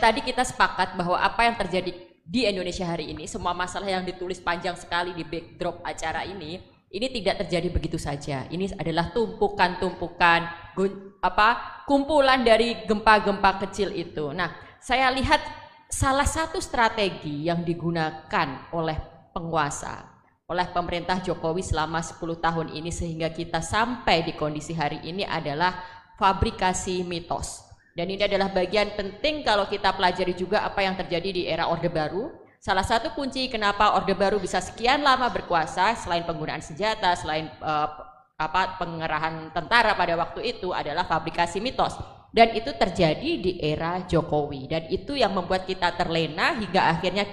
tadi kita sepakat bahwa apa yang terjadi di Indonesia hari ini, semua masalah yang ditulis panjang sekali di backdrop acara ini tidak terjadi begitu saja. Ini adalah tumpukan-tumpukan kumpulan dari gempa-gempa kecil itu. Nah, saya lihat salah satu strategi yang digunakan oleh penguasa, oleh pemerintah Jokowi selama 10 tahun ini sehingga kita sampai di kondisi hari ini adalah fabrikasi mitos. Dan ini adalah bagian penting kalau kita pelajari juga apa yang terjadi di era Orde Baru. Salah satu kunci kenapa Orde Baru bisa sekian lama berkuasa selain penggunaan senjata, selain pengerahan tentara pada waktu itu adalah fabrikasi mitos. Dan itu terjadi di era Jokowi. Dan itu yang membuat kita terlena hingga akhirnya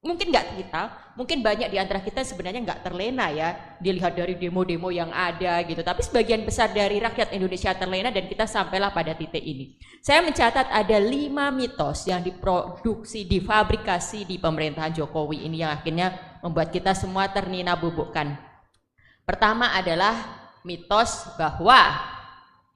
mungkin banyak di antara kita sebenarnya nggak terlena ya, dilihat dari demo-demo yang ada gitu, tapi sebagian besar dari rakyat Indonesia terlena dan kita sampailah pada titik ini. Saya mencatat ada 5 mitos yang diproduksi, difabrikasi di pemerintahan Jokowi ini yang akhirnya membuat kita semua ternina-bubukkan. Pertama adalah mitos bahwa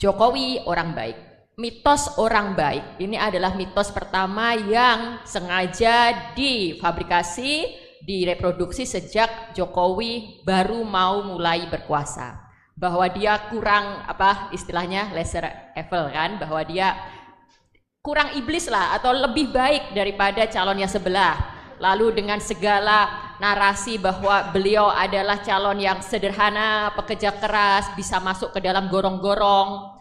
Jokowi orang baik. Mitos orang baik ini adalah mitos pertama yang sengaja difabrikasi, direproduksi sejak Jokowi baru mau mulai berkuasa. Bahwa dia kurang istilahnya lesser evil kan, bahwa dia kurang iblis lah atau lebih baik daripada calonnya sebelah. Lalu dengan segala narasi bahwa beliau adalah calon yang sederhana, pekerja keras, bisa masuk ke dalam gorong-gorong.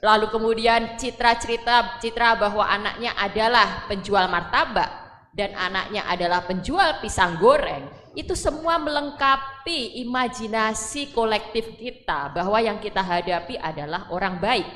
Lalu kemudian citra bahwa anaknya adalah penjual martabak dan anaknya adalah penjual pisang goreng. Itu semua melengkapi imajinasi kolektif kita bahwa yang kita hadapi adalah orang baik.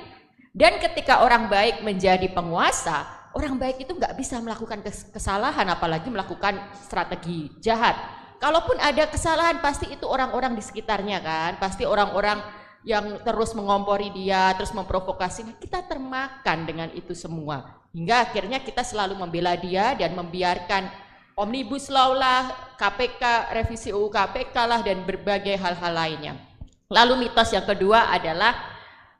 Dan ketika orang baik menjadi penguasa, orang baik itu nggak bisa melakukan kesalahan apalagi melakukan strategi jahat. Kalaupun ada kesalahan pasti itu orang-orang di sekitarnya kan, pasti orang-orang yang terus mengompori dia, terus memprovokasi. Kita termakan dengan itu semua hingga akhirnya kita selalu membela dia dan membiarkan Omnibus Law lah, KPK, revisi UU KPK lah dan berbagai hal-hal lainnya. Lalu mitos yang kedua adalah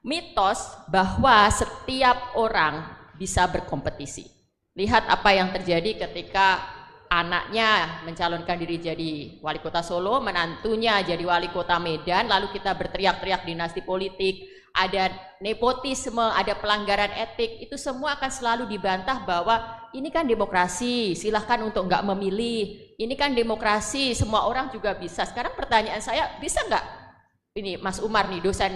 mitos bahwa setiap orang bisa berkompetisi. Lihat apa yang terjadi ketika anaknya mencalonkan diri jadi wali kota Solo, menantunya jadi wali kota Medan, lalu kita berteriak-teriak dinasti politik, ada nepotisme, ada pelanggaran etik, itu semua akan selalu dibantah bahwa ini kan demokrasi, silahkan untuk nggak memilih, ini kan demokrasi, semua orang juga bisa. Sekarang pertanyaan saya, bisa nggak ini Mas Umar nih, dosen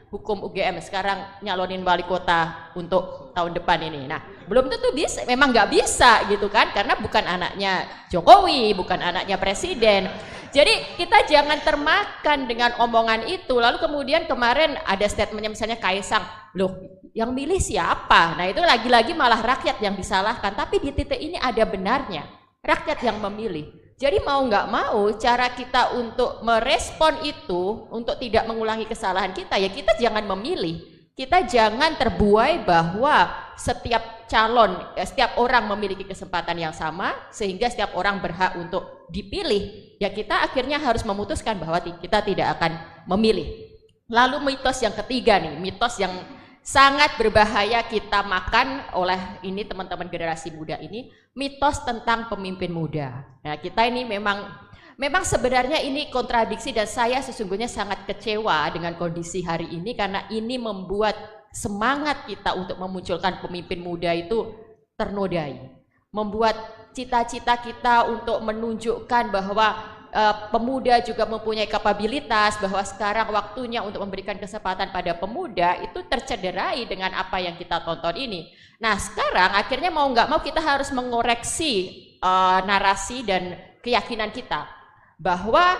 hukum UGM sekarang nyalonin wali kota untuk tahun depan ini? Nah, belum tentu bisa, memang nggak bisa gitu kan, karena bukan anaknya Jokowi, bukan anaknya presiden. Jadi kita jangan termakan dengan omongan itu. Lalu kemudian kemarin ada statementnya misalnya Kaisang, loh yang milih siapa? Nah itu lagi-lagi malah rakyat yang disalahkan, tapi di titik ini ada benarnya, rakyat yang memilih. Jadi mau nggak mau cara kita untuk merespon itu, untuk tidak mengulangi kesalahan kita, ya kita jangan memilih. Kita jangan terbuai bahwa setiap calon, setiap orang memiliki kesempatan yang sama, sehingga setiap orang berhak untuk dipilih. Ya kita akhirnya harus memutuskan bahwa kita tidak akan memilih. Lalu mitos yang ketiga nih, mitos yang sangat berbahaya kita makan oleh ini teman-teman generasi muda ini, mitos tentang pemimpin muda. Nah kita ini memang sebenarnya ini kontradiksi dan saya sesungguhnya sangat kecewa dengan kondisi hari ini karena ini membuat semangat kita untuk memunculkan pemimpin muda itu ternodai. Membuat cita-cita kita untuk menunjukkan bahwa pemuda juga mempunyai kapabilitas, bahwa sekarang waktunya untuk memberikan kesempatan pada pemuda itu tercederai dengan apa yang kita tonton ini. Nah sekarang akhirnya mau nggak mau kita harus mengoreksi narasi dan keyakinan kita bahwa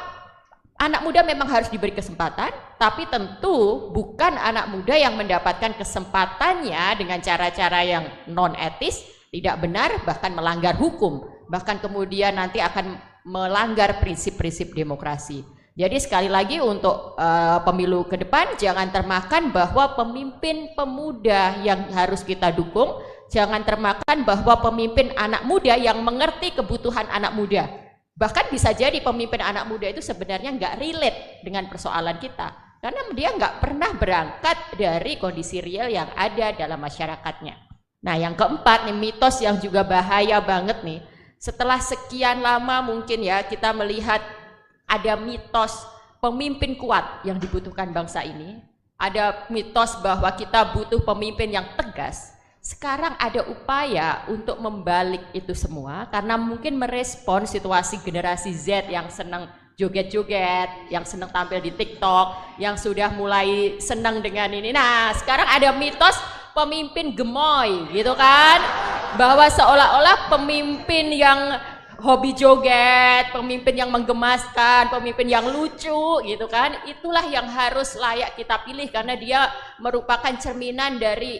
anak muda memang harus diberi kesempatan, tapi tentu bukan anak muda yang mendapatkan kesempatannya dengan cara-cara yang non etis, tidak benar, bahkan melanggar hukum, bahkan kemudian nanti akan melanggar prinsip-prinsip demokrasi. Jadi sekali lagi untuk pemilu ke depan jangan termakan bahwa pemimpin pemuda yang harus kita dukung, jangan termakan bahwa pemimpin anak muda yang mengerti kebutuhan anak muda. Bahkan bisa jadi pemimpin anak muda itu sebenarnya nggak relate dengan persoalan kita, karena dia nggak pernah berangkat dari kondisi real yang ada dalam masyarakatnya. Nah, yang keempat nih, mitos yang juga bahaya banget nih. Setelah sekian lama mungkin ya kita melihat ada mitos pemimpin kuat yang dibutuhkan bangsa ini. Ada mitos bahwa kita butuh pemimpin yang tegas. Sekarang ada upaya untuk membalik itu semua karena mungkin merespon situasi generasi Z yang senang joget-joget, yang senang tampil di TikTok, yang sudah mulai senang dengan ini. Nah, sekarang ada mitos pemimpin gemoy gitu kan, bahwa seolah-olah pemimpin yang hobi joget, pemimpin yang menggemaskan, pemimpin yang lucu gitu kan, itulah yang harus layak kita pilih karena dia merupakan cerminan dari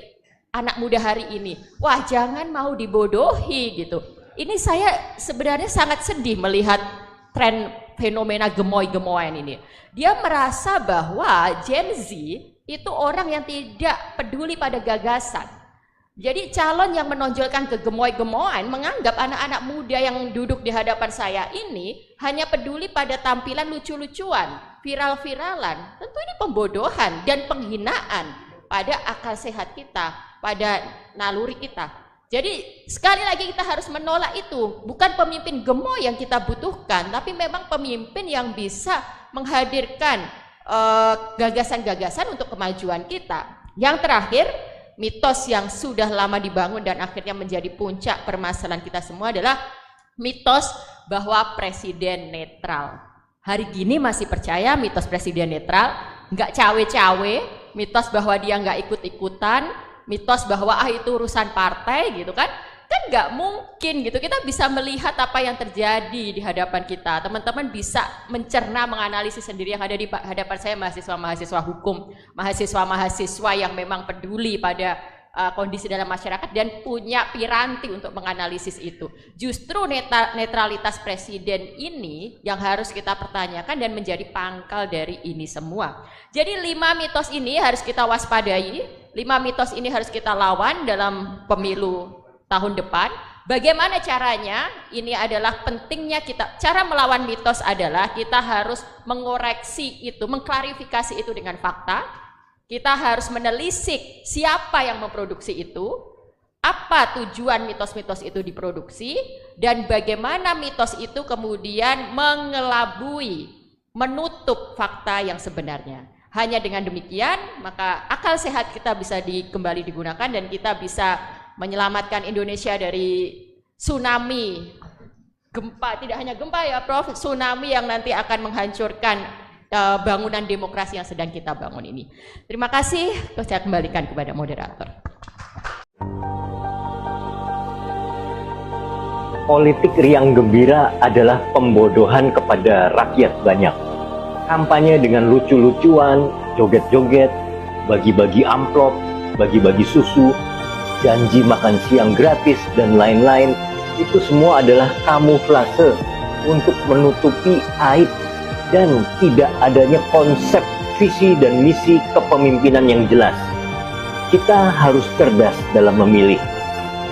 anak muda hari ini. Wah, jangan mau dibodohi gitu. Ini saya sebenarnya sangat sedih melihat tren fenomena gemoy-gemoyan ini. Dia merasa bahwa Gen Z itu orang yang tidak peduli pada gagasan. Jadi calon yang menonjolkan kegemoy-gemoyan menganggap anak-anak muda yang duduk di hadapan saya ini hanya peduli pada tampilan lucu-lucuan, viral-viralan. Tentu ini pembodohan dan penghinaan pada akal sehat kita, pada naluri kita. Jadi sekali lagi kita harus menolak itu. Bukan pemimpin gemoy yang kita butuhkan, tapi memang pemimpin yang bisa menghadirkan gagasan-gagasan untuk kemajuan kita. Yang terakhir, mitos yang sudah lama dibangun dan akhirnya menjadi puncak permasalahan kita semua adalah mitos bahwa presiden netral. Hari gini masih percaya mitos presiden netral, nggak cawe-cawe, mitos bahwa dia nggak ikut-ikutan, mitos bahwa itu urusan partai gitu kan nggak mungkin gitu. Kita bisa melihat apa yang terjadi di hadapan kita. Teman-teman bisa mencerna, menganalisis sendiri. Yang ada di hadapan saya mahasiswa-mahasiswa hukum, mahasiswa-mahasiswa yang memang peduli pada kondisi dalam masyarakat dan punya piranti untuk menganalisis itu. Justru netralitas presiden ini yang harus kita pertanyakan dan menjadi pangkal dari ini semua. Jadi 5 mitos ini harus kita waspadai, 5 mitos ini harus kita lawan dalam pemilu tahun depan. Bagaimana caranya? Ini adalah pentingnya kita. Cara melawan mitos adalah kita harus mengoreksi itu, mengklarifikasi itu dengan fakta. Kita harus menelisik siapa yang memproduksi itu, apa tujuan mitos-mitos itu diproduksi, dan bagaimana mitos itu kemudian mengelabui, menutup fakta yang sebenarnya. Hanya dengan demikian, maka akal sehat kita bisa kembali digunakan dan kita bisa menyelamatkan Indonesia dari tsunami gempa, tidak hanya gempa ya Prof, tsunami yang nanti akan menghancurkan bangunan demokrasi yang sedang kita bangun ini. Terima kasih, saya kembalikan kepada moderator. Politik riang gembira adalah pembodohan kepada rakyat banyak. Kampanye dengan lucu-lucuan, joget-joget, bagi-bagi amplop, bagi-bagi susu, janji makan siang gratis, dan lain-lain, itu semua adalah kamuflase untuk menutupi aib dan tidak adanya konsep, visi, dan misi kepemimpinan yang jelas. Kita harus cerdas dalam memilih.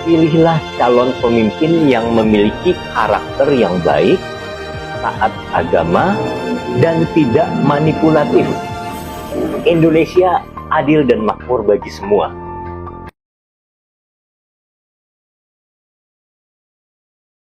Pilihlah calon pemimpin yang memiliki karakter yang baik, taat agama, dan tidak manipulatif. Indonesia adil dan makmur bagi semua.